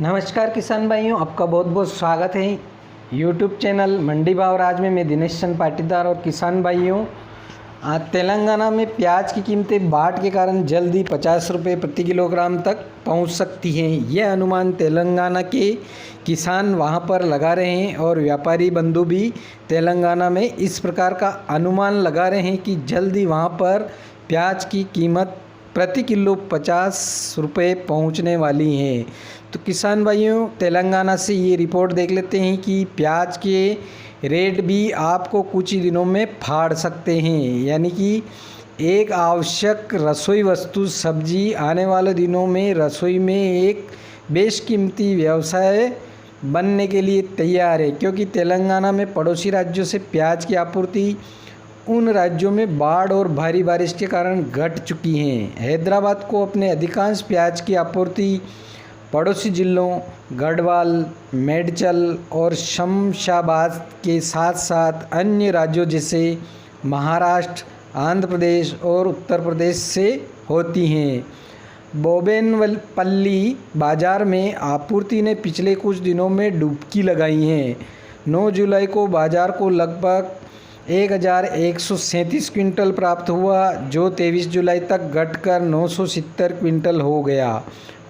नमस्कार किसान भाइयों, आपका बहुत बहुत स्वागत है यूट्यूब चैनल मंडी भाव राज में। मैं दिनेश चंद पाटीदार। और किसान भाइयों, तेलंगाना में प्याज की कीमतें बाढ़ के कारण जल्द ही 50 रुपये प्रति किलोग्राम तक पहुंच सकती हैं। यह अनुमान तेलंगाना के किसान वहां पर लगा रहे हैं और व्यापारी बंधु भी तेलंगाना में इस प्रकार का अनुमान लगा रहे हैं कि जल्द ही वहाँ पर प्याज की कीमत प्रति किलो 50 रुपये पहुँचने वाली हैं। तो किसान भाइयों, तेलंगाना से ये रिपोर्ट देख लेते हैं कि प्याज के रेट भी आपको कुछ ही दिनों में फाड़ सकते हैं। यानी कि एक आवश्यक रसोई वस्तु सब्जी आने वाले दिनों में रसोई में एक बेशकीमती व्यवसाय बनने के लिए तैयार है, क्योंकि तेलंगाना में पड़ोसी राज्यों से प्याज की आपूर्ति उन राज्यों में बाढ़ और भारी बारिश के कारण घट चुकी हैं। हैदराबाद को अपने अधिकांश प्याज की आपूर्ति पड़ोसी जिलों गढ़वाल, मेडचल और शमशाबाद के साथ साथ अन्य राज्यों जैसे महाराष्ट्र, आंध्र प्रदेश और उत्तर प्रदेश से होती हैं। बोवेनपल्ली बाज़ार में आपूर्ति ने पिछले कुछ दिनों में डुबकी लगाई है। 9 जुलाई को बाज़ार को लगभग 1137 क्विंटल प्राप्त हुआ, जो 23 जुलाई तक घटकर 970 क्विंटल हो गया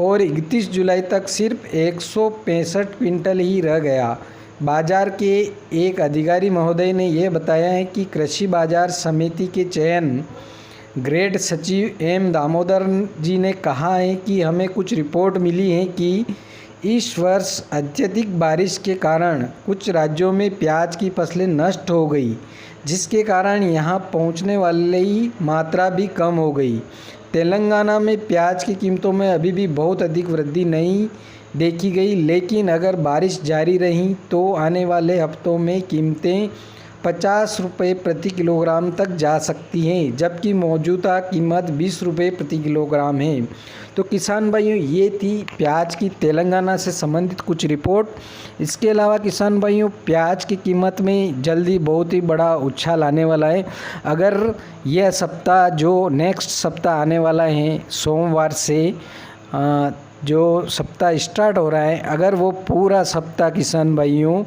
और 31 जुलाई तक सिर्फ 165 क्विंटल ही रह गया। बाज़ार के एक अधिकारी महोदय ने यह बताया है कि कृषि बाज़ार समिति के चयन ग्रेड सचिव एम दामोदर जी ने कहा है कि हमें कुछ रिपोर्ट मिली है कि इस वर्ष अत्यधिक बारिश के कारण कुछ राज्यों में प्याज की फसलें नष्ट हो गई, जिसके कारण यहाँ पहुँचने वाली मात्रा भी कम हो गई। तेलंगाना में प्याज की कीमतों में अभी भी बहुत अधिक वृद्धि नहीं देखी गई, लेकिन अगर बारिश जारी रही तो आने वाले हफ्तों में कीमतें 50 रुपये प्रति किलोग्राम तक जा सकती हैं, जबकि मौजूदा कीमत 20 रुपये प्रति किलोग्राम है। तो किसान भाइयों, ये थी प्याज की तेलंगाना से संबंधित कुछ रिपोर्ट। इसके अलावा किसान भाइयों, प्याज की कीमत में जल्दी बहुत ही बड़ा उछाल आने वाला है। अगर यह सप्ताह जो नेक्स्ट सप्ताह आने वाला है, सोमवार से जो सप्ताह स्टार्ट हो रहा है, अगर वो पूरा सप्ताह किसान भाइयों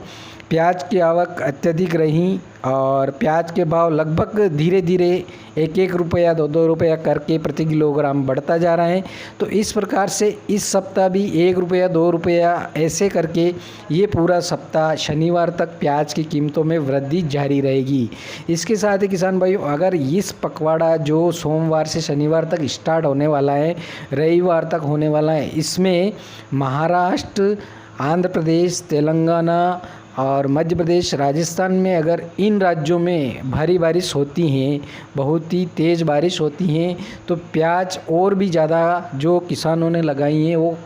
प्याज की आवक अत्यधिक रही और प्याज के भाव लगभग धीरे धीरे 1-1 रुपया 2-2 रुपया करके प्रति किलोग्राम बढ़ता जा रहा है, तो इस प्रकार से इस सप्ताह भी 1 रुपया 2 रुपया ऐसे करके ये पूरा सप्ताह शनिवार तक प्याज की कीमतों में वृद्धि जारी रहेगी। इसके साथ ही किसान भाइयों, अगर इस पखवाड़ा जो सोमवार से शनिवार तक स्टार्ट होने वाला है, रविवार तक होने वाला है, इसमें महाराष्ट्र, आंध्र प्रदेश, तेलंगाना और मध्य प्रदेश, राजस्थान में अगर इन राज्यों में भारी बारिश होती हैं, बहुत ही तेज़ बारिश होती हैं, तो प्याज और भी ज़्यादा जो किसानों ने लगाई हैं वो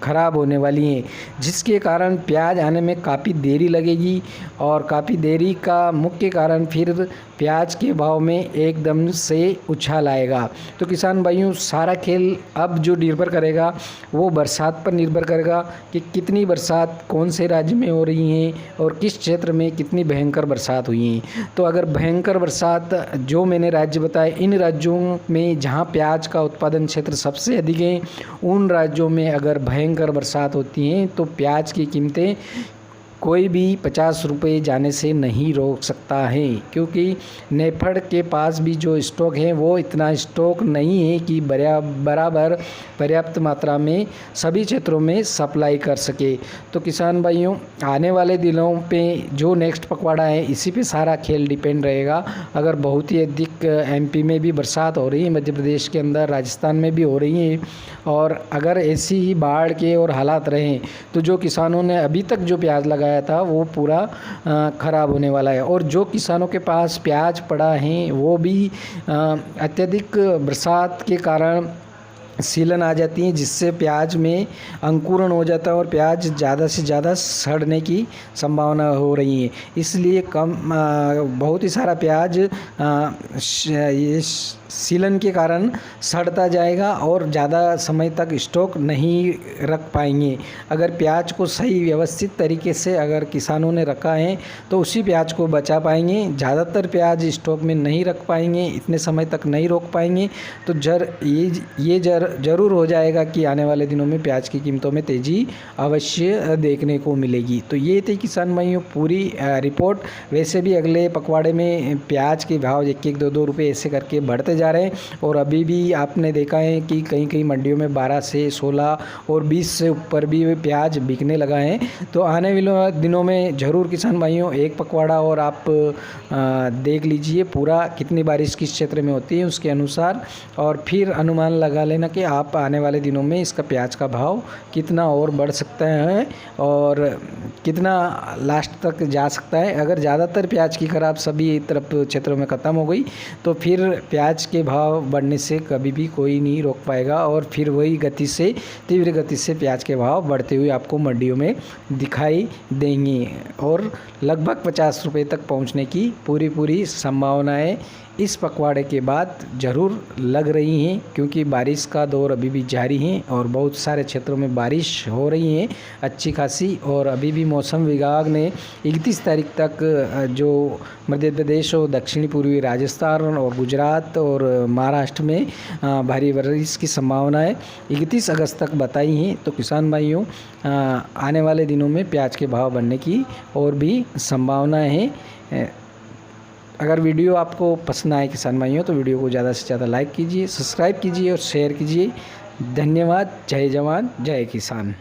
ख़राब होने वाली हैं, जिसके कारण प्याज आने में काफ़ी देरी लगेगी। और काफ़ी देरी का मुख्य कारण फिर प्याज के भाव में एकदम से उछाल आएगा। तो किसान भाइयों, सारा खेल अब जो निर्भर करेगा वो बरसात पर निर्भर करेगा कि कितनी बरसात कौन से राज्य में हो रही है और किस क्षेत्र में कितनी भयंकर बरसात हुई है। तो अगर भयंकर बरसात जो मैंने राज्य बताए, इन राज्यों में जहाँ प्याज का उत्पादन क्षेत्र सबसे अधिक है, उन राज्यों में अगर भयंकर बरसात होती हैं तो प्याज की कीमतें कोई भी 50 रुपये जाने से नहीं रोक सकता है, क्योंकि नेफेड के पास भी जो स्टॉक है वो इतना स्टॉक नहीं है कि बराबर पर्याप्त मात्रा में सभी क्षेत्रों में सप्लाई कर सके। तो किसान भाइयों, आने वाले दिनों पे जो नेक्स्ट पखवाड़ा है, इसी पे सारा खेल डिपेंड रहेगा। अगर बहुत ही अधिक एमपी में भी बरसात हो रही है, मध्य प्रदेश के अंदर, राजस्थान में भी हो रही है, और अगर ऐसी ही बाढ़ के और हालात रहें तो जो किसानों ने अभी तक जो प्याज लगाया था वो पूरा ख़राब होने वाला है। और जो किसानों के पास प्याज पड़ा है वो भी अत्यधिक बरसात के कारण सीलन आ जाती हैं, जिससे प्याज में अंकुरण हो जाता है और प्याज ज़्यादा से ज़्यादा सड़ने की संभावना हो रही है। इसलिए बहुत ही सारा प्याज ये सीलन के कारण सड़ता जाएगा और ज़्यादा समय तक स्टॉक नहीं रख पाएंगे। अगर प्याज को सही व्यवस्थित तरीके से अगर किसानों ने रखा है तो उसी प्याज को बचा पाएंगे। ज़्यादातर प्याज स्टॉक में नहीं रख पाएंगे, इतने समय तक नहीं रोक पाएंगे। तो ज़रूर हो जाएगा कि आने वाले दिनों में प्याज की कीमतों में तेज़ी अवश्य देखने को मिलेगी। तो ये थी किसान भाइयों पूरी रिपोर्ट। वैसे भी अगले पखवाड़े में प्याज के भाव 1-1, 2-2 रुपये ऐसे करके बढ़ते जा रहे हैं और अभी भी आपने देखा है कि कहीं कहीं मंडियों में 12 से 16 और 20 से ऊपर भी प्याज बिकने लगा है। तो आने वाले दिनों में ज़रूर किसान भाइयों एक पखवाड़ा और आप देख लीजिए पूरा कितनी बारिश किस क्षेत्र में होती है उसके अनुसार, और फिर अनुमान लगा लेना कि आप आने वाले दिनों में इसका प्याज का भाव कितना और बढ़ सकता है और कितना लास्ट तक जा सकता है। अगर ज़्यादातर प्याज की खराब सभी तरफ क्षेत्रों में ख़त्म हो गई तो फिर प्याज के भाव बढ़ने से कभी भी कोई नहीं रोक पाएगा और फिर वही गति से तीव्र गति से प्याज के भाव बढ़ते हुए आपको मंडियों में दिखाई देंगे और लगभग 50 रुपये तक पहुंचने की पूरी संभावनाएं इस पखवाड़े के बाद ज़रूर लग रही हैं, क्योंकि बारिश का दौर अभी भी जारी है और बहुत सारे क्षेत्रों में बारिश हो रही है अच्छी खासी। और अभी भी मौसम विभाग ने 31 तारीख तक जो मध्य प्रदेश और दक्षिणी पूर्वी राजस्थान और गुजरात और महाराष्ट्र में भारी बारिश की संभावनाएं 31 अगस्त तक बताई हैं। तो किसान भाइयों आने वाले दिनों में प्याज के भाव बढ़ने की और भी संभावनाएं हैं। अगर वीडियो आपको पसंद आए किसान भाइयों तो वीडियो को ज़्यादा से ज़्यादा लाइक कीजिए, सब्सक्राइब कीजिए और शेयर कीजिए। धन्यवाद। जय जवान जय किसान।